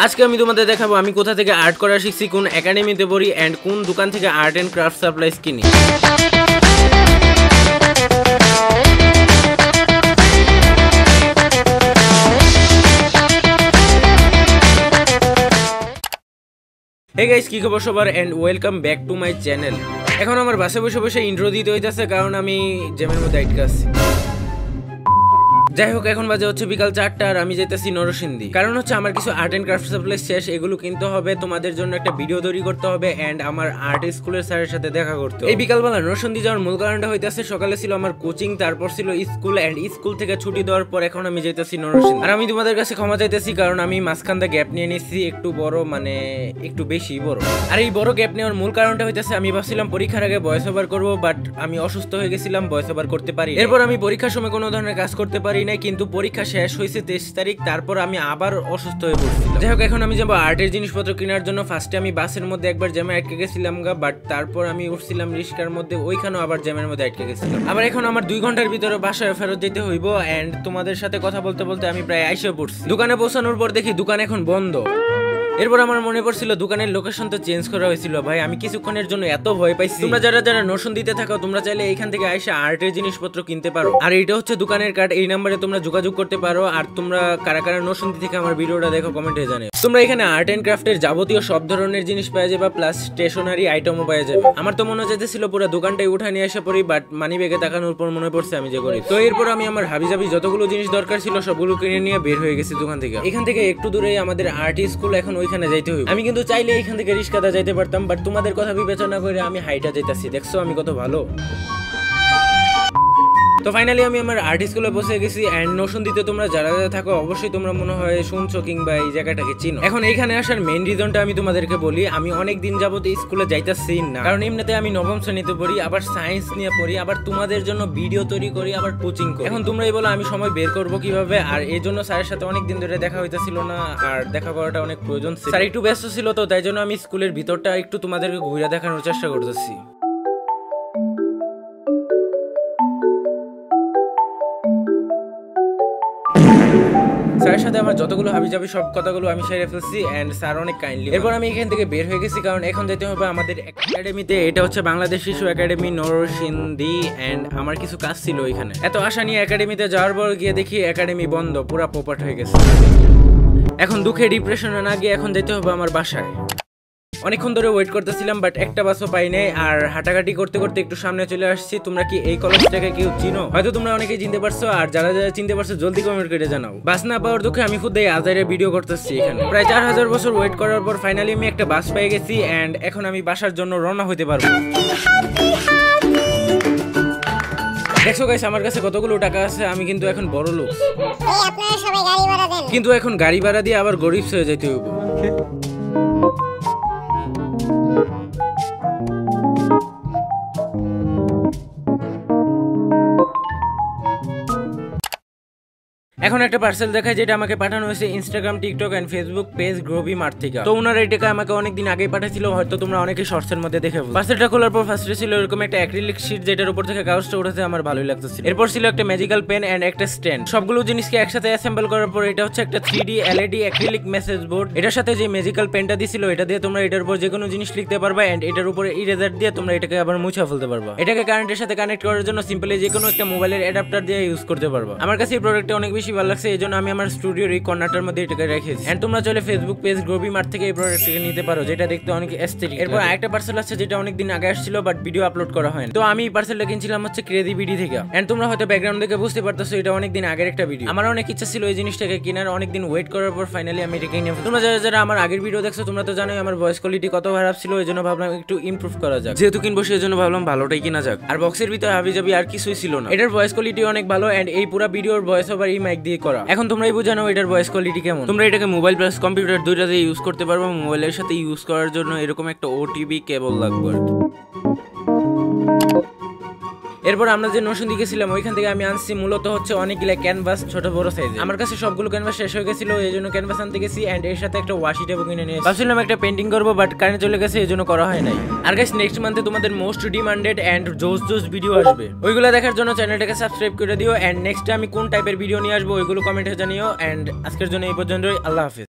আজকে আমি তোমাদের দেখাবো আমি কোথা থেকে আর্ট করা শিখছি, কোন একাডেমিতে পড়ি এন্ড কোন দোকান থেকে আর্ট এন্ড ক্রাফট সাপ্লাইজ কিনি। হে গাইস, কি খবর সবার and welcome back to my channel. এখন আমার বাসে বসে বসে ইন্ট্রো দিতে হইতাছে কারণ আমি জ্যামের মধ্যে আটকে আছি। যাই হোক, এখন বাজে হচ্ছে বিকাল 4টা আর আমি যেতেছি নরসিংদী। কারণ হচ্ছে আমার কিছু আর্ট এন্ড ক্রাফট সাপ্লাইজ শেষ, এগুলো কিনতে হবে, তোমাদের জন্য একটা ভিডিও তৈরি করতে হবে এন্ড আমার আর্ট স্কুলের স্যারের সাথে দেখা করতে হবে। এই বিকালবেলা নরসিংদী যাওয়ার মূল কারণটা হইতাছে সকালে ছিল আমার কোচিং, তারপর ছিল স্কুল এন্ড স্কুল থেকে ছুটি দেওয়ার পর এখন আমি যেতেছি নরসিংদী। আর আমি তোমাদের কাছে ক্ষমা চাইতেছি কারণ আমি মাঝখানটা গ্যাপ নিয়ে নিয়েছি, একটু বড় মানে একটু বেশি বড়। আর এই বড় গ্যাপ নেওয়ার মূল কারণটা হইতাছে আমি ভাবছিলাম পরীক্ষার আগে ভয়েস ওভার করবো, বাট আমি অসুস্থ হয়ে গেছিলাম, ভয়েস ওভার করতে পারি। এরপর আমি পরীক্ষার সময় কোনো ধরনের কাজ করতে পারি নাই, কিন্তু পরীক্ষা শেষ হয়েছে 23 তারিখ, তারপর আমি আবার অসুস্থ হয়ে পড়ছিলাম। যাই হোক, এখন আমি যাবো আর্টের জিনিসপত্র কেনার জন্য। ফার্স্টে আমি বাসের মধ্যে একবার জ্যামে আটকে গেছিলাম বাট তারপর আমি উঠছিলাম রিস্কার মধ্যে, ওইখানেও আবার জ্যামের মধ্যে আটকে গেছিলাম। আবার এখন আমার 2 ঘন্টার ভিতরে বাসায় ফেরত যেতে হইব এন্ড তোমাদের সাথে কথা বলতে বলতে আমি প্রায় আইসা পড়ছি। দোকানে পৌঁছানোর পর দেখি দোকান এখন বন্ধ। এরপর আমার মনে পড়ছিল দোকানের লোকেশন তো চেঞ্জ করা হয়েছিল। ভাই, আমি কিছুক্ষণের জন্য এত ভয় পাইছি। তোমরা যারা যারা নরসিংদীতে থাকো তোমরা চাইলে এইখান থেকে আইসা আর্টের জিনিসপত্র কিনতে পারো। আর এটা হচ্ছে দোকানের কার্ড, এই নাম্বারে তোমরা যোগাযোগ করতে পারো। আর তোমরা কারা কারা নরসিংদী থেকে আমার ভিডিওটা দেখো কমেন্টে জানাও। তোমরা এখানে আর্ট এন্ড ক্রাফটের যাবতীয় সব ধরনের জিনিস পেয়ে যাবে, প্লাস স্টেশনারি আইটেমও পেয়ে যাবে। আমার তো মনে চাইতেছিল পুরো দোকানটাই উঠা নিয়ে এসে পড়ি, বাট মানি ব্যাগে তাকানোর পর মনে পড়ছে আমি যে করি। তো এরপর আমি আমার হাবিজাবি যতগুলো জিনিস দরকার ছিল সবগুলো কিনে নিয়ে বের হয়ে গেছি দোকান থেকে। এখান থেকে একটু দূরে আমাদের আর্ট স্কুল, এখন ওইখানে যাইতে হবে। আমি কিন্তু চাইলে এখান থেকে রিস্কাতে যাইতে পারতাম, বাট তোমাদের কথা বিবেচনা করে আমি হাইটা যাইতাছি। দেখছো আমি কত ভালো। তো ফাইনালি আমি আমার আর্ট স্কুলে বসে গেছি এন্ড নরসিংদীতে তোমরা যারা যারা থাকো অবশ্যই তোমরা মনে হয় শুনছো কিংবা এই জায়গাটাকে চিনো। এখন এইখানে আসার মেইন রিজনটা আমি তোমাদেরকে বলি। আমি অনেক দিন যাবত স্কুলে যাইতাছি না, কারণ এমনিতে আমি নবম শ্রেণীতে পড়ি, আবার সায়েন্স নিয়ে পড়ি, আবার তোমাদের জন্য ভিডিও তৈরি করি, আবার কোচিং করি। এখন তোমরাই বলো আমি সময় বের করবো কিভাবে। আর এই জন্য স্যারের সাথে অনেক দিন ধরে দেখা হইতেছিল না, আর দেখা করাটা অনেক প্রয়োজন ছিল। স্যার একটু ব্যস্ত ছিল, তো তাই জন্য আমি স্কুলের ভিতরটা একটু তোমাদেরকে ঘুরে দেখানোর চেষ্টা করতেছি। স্যারের সাথে আমার যতগুলো হাবিজাবি সব কথাগুলো আমি সেরে ফেলছি এন্ড স্যার অনেক কাইন্ডলি। এরপর আমি এখান থেকে বের হয়ে গেছি কারণ এখন যেতে হবে আমাদের একাডেমিতে। এটা হচ্ছে বাংলাদেশ শিশু একাডেমি নরসিংদী এন্ড আমার কিছু কাজ ছিল এখানে। এত আশা নিয়ে একাডেমিতে যাওয়ার পর গিয়ে দেখি একাডেমি বন্ধ, পুরা পোপাট হয়ে গেছে। এখন দুঃখে ডিপ্রেশনে না গিয়ে এখন যেতে হবে আমার বাসায়। অনেকক্ষণ ধরে ওয়েট করতেছিলাম বাট একটা বাসও পাই নাই, আর হাঁটাঘাটি করতে করতে একটু সামনে চলে আসছি। তোমরা কি এই কলেজটাকে কেউ চিনো? হয়তো তোমরা অনেকেই চিনতে পারছো, আর যারা যারা চিনতে পারছো জলদি কমেন্ট করে জানাও। বাস না পাওয়ার দুঃখে আমি খুদ আজাইরে ভিডিও করতেছি এখানে। প্রায় 4000 বছর ওয়েট করার পর ফাইনালি আমি একটা বাস পেয়ে গেছি এন্ড এখন আমি বাসার জন্য রওনা হইতে পারবো। দেখো গাইস, আমার কাছে কতগুলো টাকা আছে, আমি কিন্তু এখন বড় লোক। আপনারা সবাই গাড়ি ভাড়া দেন। কিন্তু এখন গাড়ি ভাড়া দিয়ে আবার গরিব হয়ে যেতে হবে। এখন একটা পার্সেল দেখায় যেটা আমাকে পাঠানো হয়েছে Instagram, TikTok and Facebook page Grobi Mart থেকে। তো ওনার এই টাকা আমাকে অনেকদিন আগেই পাঠাচ্ছিল, হয়তো তোমরা অনেকে শর্টসের মধ্যে দেখে। পার্সেলটা খোলার পর ফার্স্টে ছিল এরকম একটা অ্যাক্রিলিক শীট, যেটার উপর থেকে কাগজটা উঠেছে আমার ভালোই লাগতেছিল। এরপর ছিল একটা ম্যাজিক্যাল পেন এন্ড একটা স্ট্যান্ড। সবগুলো জিনিসকে একসাথে অ্যাসেম্বল করার পর এটা হচ্ছে একটা 3D LED acrylic message board. এটার সাথে যে ম্যাজিক্যাল পেনটা দিছিল এটা দিয়ে তোমরা এটার উপর যে কোনো জিনিস লিখতে পারবা এন্ড এটার উপরে ইরেজার দিয়ে তোমরা এটাকে আবার মুছে ফেলতে পারবা। এটাকে কারেন্টের সাথে কানেক্ট করার জন্য সিম্পলি যে কোনো একটা মোবাইলের অ্যাডাপ্টার দিয়ে ইউজ করতে পারবা। আমার কাছে এই প্রোডাক্টটা অনেক বেশি ভালো লাগছে, এইজন্য আমি আমার স্টুডিওর এই কর্নারটার মধ্যে এটাকে রেখেছি। এন্ড তোমরা চলে ফেসবুক পেজ গ্রোবি মার্ট থেকে এই প্রোডাক্টটাকে নিতে পারো, যেটা দেখতে অনেক এস্থেটিক। এরপর আরেকটা পার্সেল আছে যেটা অনেকদিন আগে আসছিল বাট ভিডিও আপলোড করা হয়নি। তো আমি এই পার্সেলটা কিনছিলাম হচ্ছে ক্রেজি বিডি থেকে। এন্ড তোমরা হয়তো ব্যাকগ্রাউন্ড দেখে বুঝতে পারতেছো এটা অনেকদিন আগের একটা ভিডিও। আমার অনেক ইচ্ছা ছিল এই জিনিসটাকে কেনার, অনেকদিন ওয়েট করার পর ফাইনালি আমি এটা কিনে ফেললাম। তোমরা যারা যারা আমার আগের ভিডিও দেখছো তোমরা তো জানোই আমার ভয়েস কোয়ালিটি কত খারাপ ছিল, এই জন্য ভাবলাম একটু ইমপ্রুভ করা যাক। যেহেতু কিনবো সেই জন্য ভাবলাম ভালোটাই কিনা যাক। আর বক্সের ভিতরে হাবিজাবি আর কিছুই ছিল না। এটার ভয়েস কোয়ালিটি অনেক ভালো এন্ড এই পুরো ভিডিওর ভয়েস ওভার এই মাইক দিয়ে করা। এখন তোমরাই বুঝানো এটার ভয়েস কোয়ালিটি কেমন। তোমরা এটাকে মোবাইল প্লাস কম্পিউটার দুইটাতে ইউজ করতে পারবে। মোবাইলের সাথে ইউজ করার জন্য এরকম একটা ওটিবি কেবল লাগবে আর কি। এরপর আমরা যে নরসিংদী গেছিলাম ওইখান থেকে আমি আনছি মূলত হচ্ছে অনেকগুলা ক্যানভাস, ছোট বড় সাইজে। আমার কাছে সবগুলো ক্যানভাস শেষ হয়ে গেছিল, এই জন্য ক্যানভাস আনতে গেছি এন্ড এর সাথে একটা ওয়াশি টেপও কিনে নিয়েছি। ভাবছিলাম একটা পেন্টিং করবো বাট কারেন্ট চলে গেছে, এই জন্য করা হয় নাই। আর গাইস, নেক্সট মান্থে তোমাদের মোস্ট ডিমান্ডেড এন্ড জোস ভিডিও আসবে, ওইগুলো দেখার জন্য চ্যানেলটাকে সাবস্ক্রাইব করে দিও এন্ড নেক্সট আমি কোন টাইপের ভিডিও নিয়ে আসবো ওইগুলো কমেন্টে জানিও। এন্ড আজকের জন্য এই পর্যন্তই, আল্লাহ হাফেজ।